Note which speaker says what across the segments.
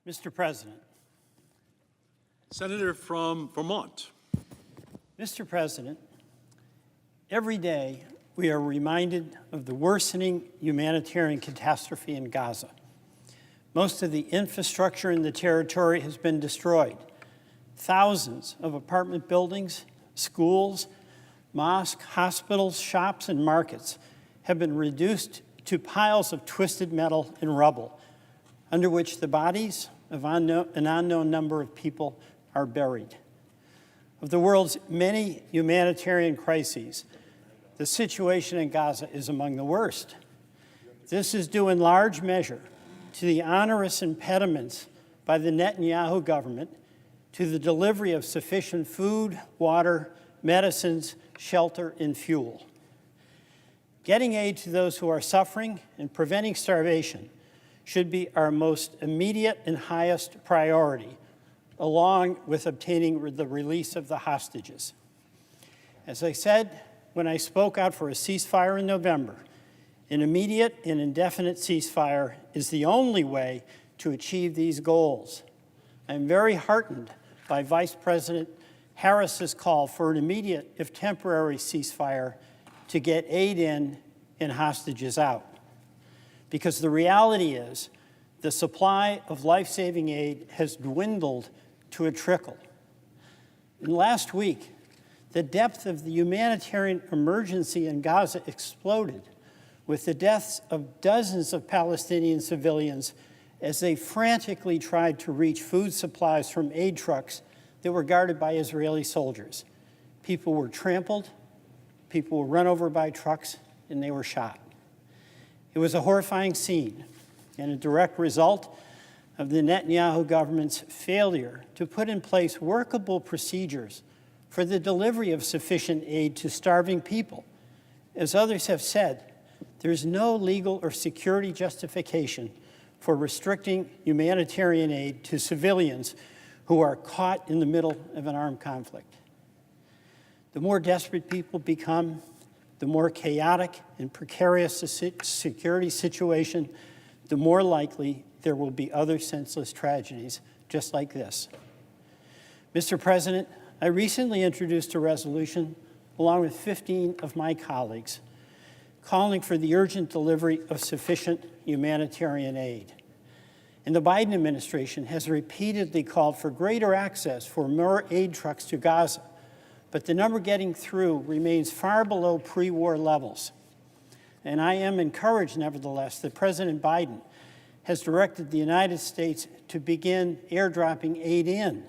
Speaker 1: Mr. President.
Speaker 2: Senator from Vermont.
Speaker 1: Mr. President, every day we are reminded of the worsening humanitarian catastrophe in Gaza. Most of the infrastructure in the territory has been destroyed. Thousands of apartment buildings, schools, mosques, hospitals, shops, and markets have been reduced to piles of twisted metal and rubble, under which the bodies of an unknown number of people are buried. Of the world's many humanitarian crises, the situation in Gaza is among the worst. This is due in large measure to the onerous impediments by the Netanyahu government to the delivery of sufficient food, water, medicines, shelter, and fuel. Getting aid to those who are suffering and preventing starvation should be our most immediate and highest priority, along with obtaining the release of the hostages. As I said when I spoke out for a ceasefire in November, an immediate and indefinite ceasefire is the only way to achieve these goals. I'm very heartened by Vice President Harris's call for an immediate, if temporary, ceasefire to get aid in and hostages out. Because the reality is the supply of life-saving aid has dwindled to a trickle. And last week, the depth of the humanitarian emergency in Gaza exploded with the deaths of dozens of Palestinian civilians as they frantically tried to reach food supplies from aid trucks that were guarded by Israeli soldiers. People were trampled, people were run over by trucks, and they were shot. It was a horrifying scene and a direct result of the Netanyahu government's failure to put in place workable procedures for the delivery of sufficient aid to starving people. As others have said, there's no legal or security justification for restricting humanitarian aid to civilians who are caught in the middle of an armed conflict. The more desperate people become, the more chaotic and precarious the security situation, the more likely there will be other senseless tragedies just like this. Mr. President, I recently introduced a resolution, along with 15 of my colleagues, calling for the urgent delivery of sufficient humanitarian aid. And the Biden administration has repeatedly called for greater access for more aid trucks to Gaza, but the number getting through remains far below pre-war levels. And I am encouraged, nevertheless, that President Biden has directed the United States to begin airdropping aid in,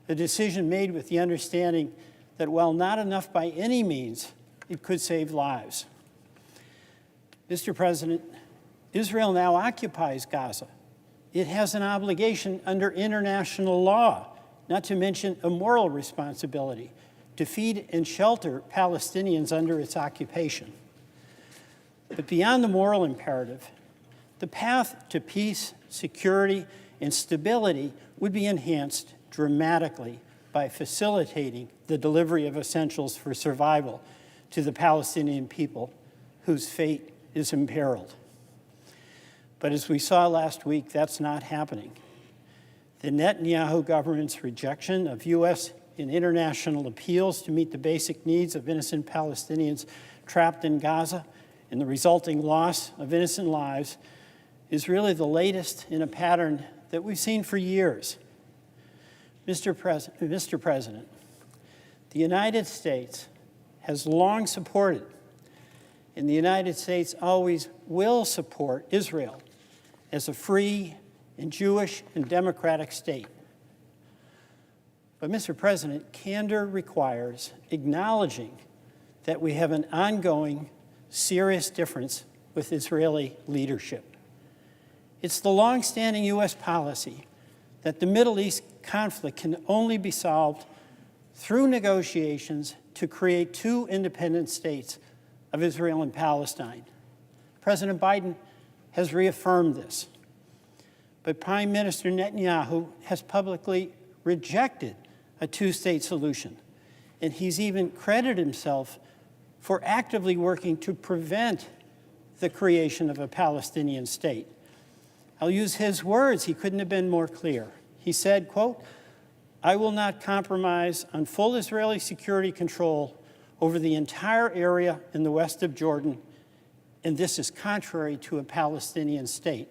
Speaker 1: a decision made with the understanding that while not enough by any means, it could save lives. Mr. President, Israel now occupies Gaza. It has an obligation under international law, not to mention a moral responsibility, to feed and shelter Palestinians under its occupation. But beyond the moral imperative, the path to peace, security, and stability would be enhanced dramatically by facilitating the delivery of essentials for survival to the Palestinian people whose fate is imperiled. But as we saw last week, that's not happening. The Netanyahu government's rejection of U.S. and international appeals to meet the basic needs of innocent Palestinians trapped in Gaza and the resulting loss of innocent lives is really the latest in a pattern that we've seen for years. Mr. President, the United States has long supported, and the United States always will support Israel as a free and Jewish and democratic state. But, Mr. President, candor requires acknowledging that we have an ongoing, serious difference with Israeli leadership. It's the longstanding U.S. policy that the Middle East conflict can only be solved through negotiations to create two independent states of Israel and Palestine. President Biden has reaffirmed this. But Prime Minister Netanyahu has publicly rejected a two-state solution, and he's even credited himself for actively working to prevent the creation of a Palestinian state. I'll use his words. He couldn't have been more clear. He said, quote, "I will not compromise on full Israeli security control over the entire area in the west of Jordan, and this is contrary to a Palestinian state,"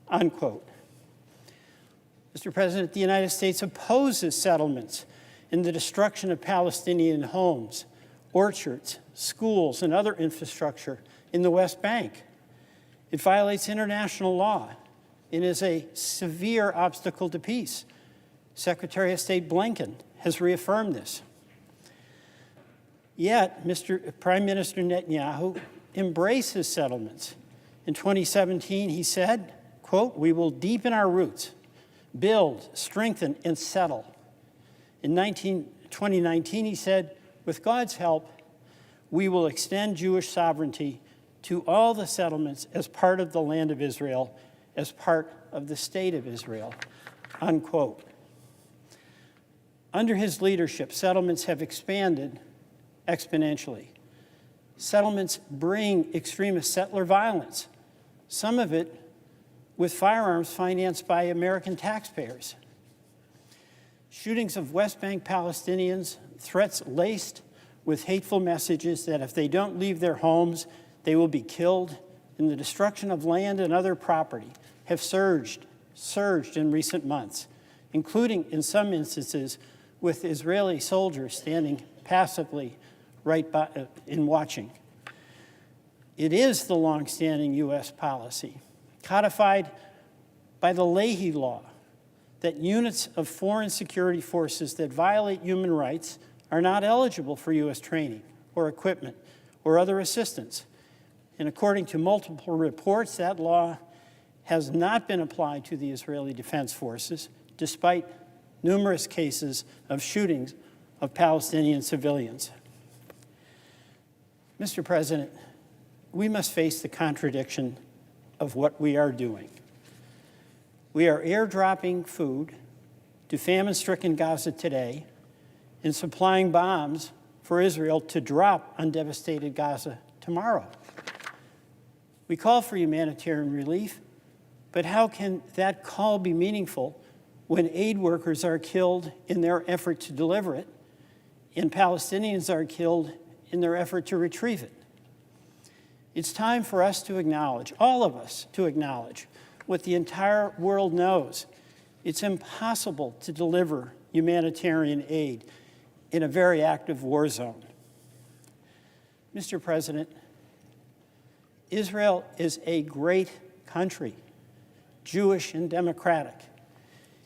Speaker 1: unquote. Mr. President, the United States opposes settlements and the destruction of Palestinian homes, orchards, schools, and other infrastructure in the West Bank. It violates international law and is a severe obstacle to peace. Secretary of State Blinken has reaffirmed this. Yet, Prime Minister Netanyahu embraces settlements. In 2017, he said, quote, "We will deepen our roots, build, strengthen, and settle." In 2019, he said, "With God's help, we will extend Jewish sovereignty to all the settlements as part of the land of Israel, as part of the state of Israel," unquote. Under his leadership, settlements have expanded exponentially. Settlements bring extremist settler violence, some of it with firearms financed by American taxpayers. Shootings of West Bank Palestinians, threats laced with hateful messages that if they don't leave their homes, they will be killed, and the destruction of land and other property have surged in recent months, including, in some instances, with Israeli soldiers standing passively right by in watching. It is the longstanding U.S. policy, codified by the Leahy Law, that units of foreign security forces that violate human rights are not eligible for U.S. training or equipment or other assistance. And according to multiple reports, that law has not been applied to the Israeli Defense Forces, despite numerous cases of shootings of Palestinian civilians. Mr. President, we must face the contradiction of what we are doing. We are airdropping food to famine-stricken Gaza today and supplying bombs for Israel to drop on devastated Gaza tomorrow. We call for humanitarian relief, but how can that call be meaningful when aid workers are killed in their effort to deliver it and Palestinians are killed in their effort to retrieve it? It's time for us to acknowledge, all of us to acknowledge, what the entire world knows. It's impossible to deliver humanitarian aid in a very active war zone. Mr. President, Israel is a great country, Jewish and democratic.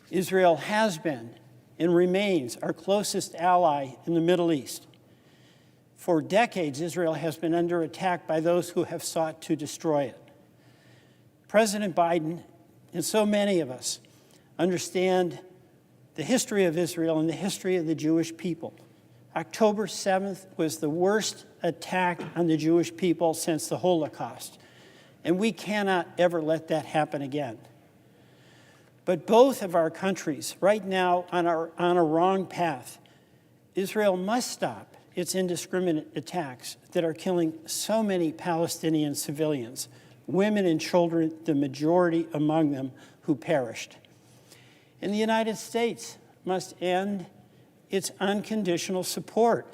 Speaker 1: Israel has been and remains our closest ally in the Middle East. For decades, Israel has been under attack by those who have sought to destroy it. President Biden and so many of us understand the history of Israel and the history of the Jewish people. October 7th was the worst attack on the Jewish people since the Holocaust, and we cannot ever let that happen again. But both of our countries right now are on a wrong path. Israel must stop its indiscriminate attacks that are killing so many Palestinian civilians, women and children, the majority among them who perished. And the United States must end its unconditional support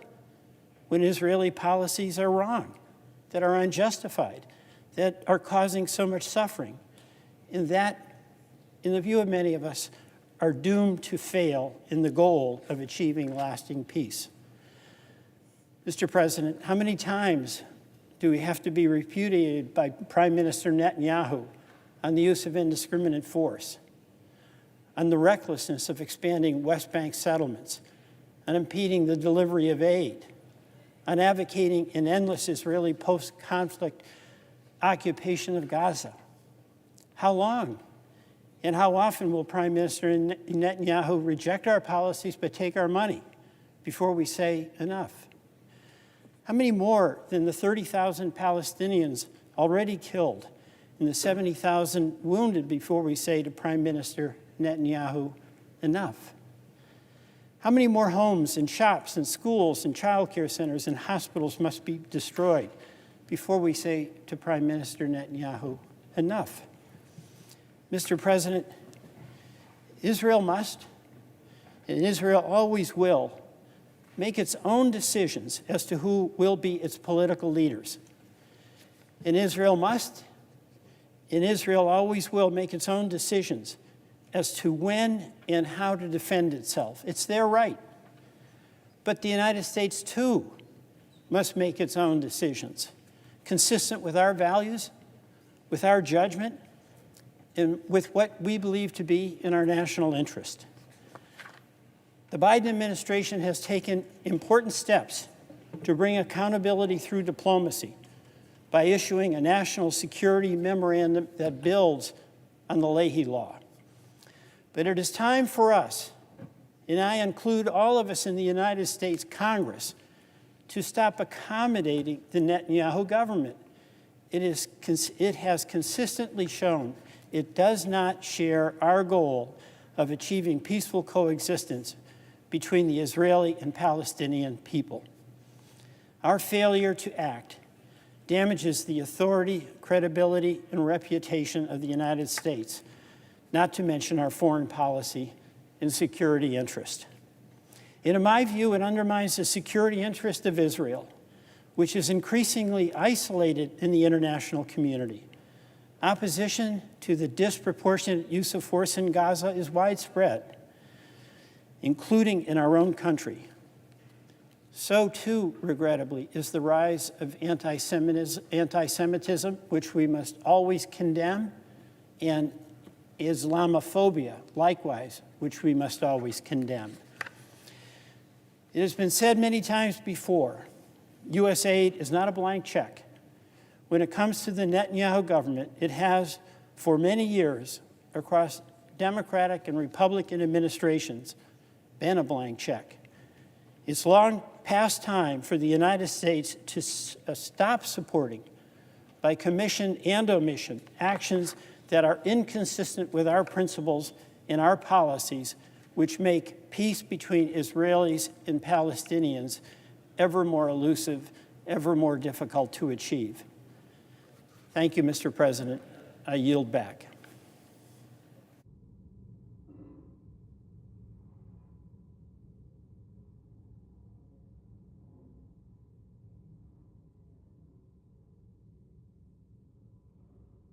Speaker 1: when Israeli policies are wrong, that are unjustified, that are causing so much suffering, and that, in the view of many of us, are doomed to fail in the goal of achieving lasting peace. Mr. President, how many times do we have to be repudiated by Prime Minister Netanyahu on the use of indiscriminate force, on the recklessness of expanding West Bank settlements, on impeding the delivery of aid, on advocating an endless Israeli post-conflict occupation of Gaza? How long and how often will Prime Minister Netanyahu reject our policies but take our money before we say enough? How many more than the 30,000 Palestinians already killed and the 70,000 wounded before we say to Prime Minister Netanyahu, enough? How many more homes and shops and schools and child care centers and hospitals must be destroyed before we say to Prime Minister Netanyahu, enough? Mr. President, Israel must, and Israel always will, make its own decisions as to who will be its political leaders. And Israel must, and Israel always will, make its own decisions as to when and how to defend itself. It's their right. But the United States, too, must make its own decisions, consistent with our values, with our judgment, and with what we believe to be in our national interest. The Biden administration has taken important steps to bring accountability through diplomacy by issuing a national security memorandum that builds on the Leahy Law. But it is time for us, and I include all of us in the United States Congress, to stop accommodating the Netanyahu government. It has consistently shown it does not share our goal of achieving peaceful coexistence between the Israeli and Palestinian people. Our failure to act damages the authority, credibility, and reputation of the United States, not to mention our foreign policy and security interest. And in my view, it undermines the security interest of Israel, which is increasingly isolated in the international community. Opposition to the disproportionate use of force in Gaza is widespread, including in our own country. So too, regrettably, is the rise of anti-Semitism, which we must always condemn, and Islamophobia, likewise, which we must always condemn. It has been said many times before, U.S. aid is not a blank check. When it comes to the Netanyahu government, it has, for many years, across Democratic and Republican administrations, been a blank check. It's long past time for the United States to stop supporting, by commission and omission, actions that are inconsistent with our principles and our policies, which make peace between Israelis and Palestinians ever more elusive, ever more difficult to achieve. Thank you, Mr. President. I yield back.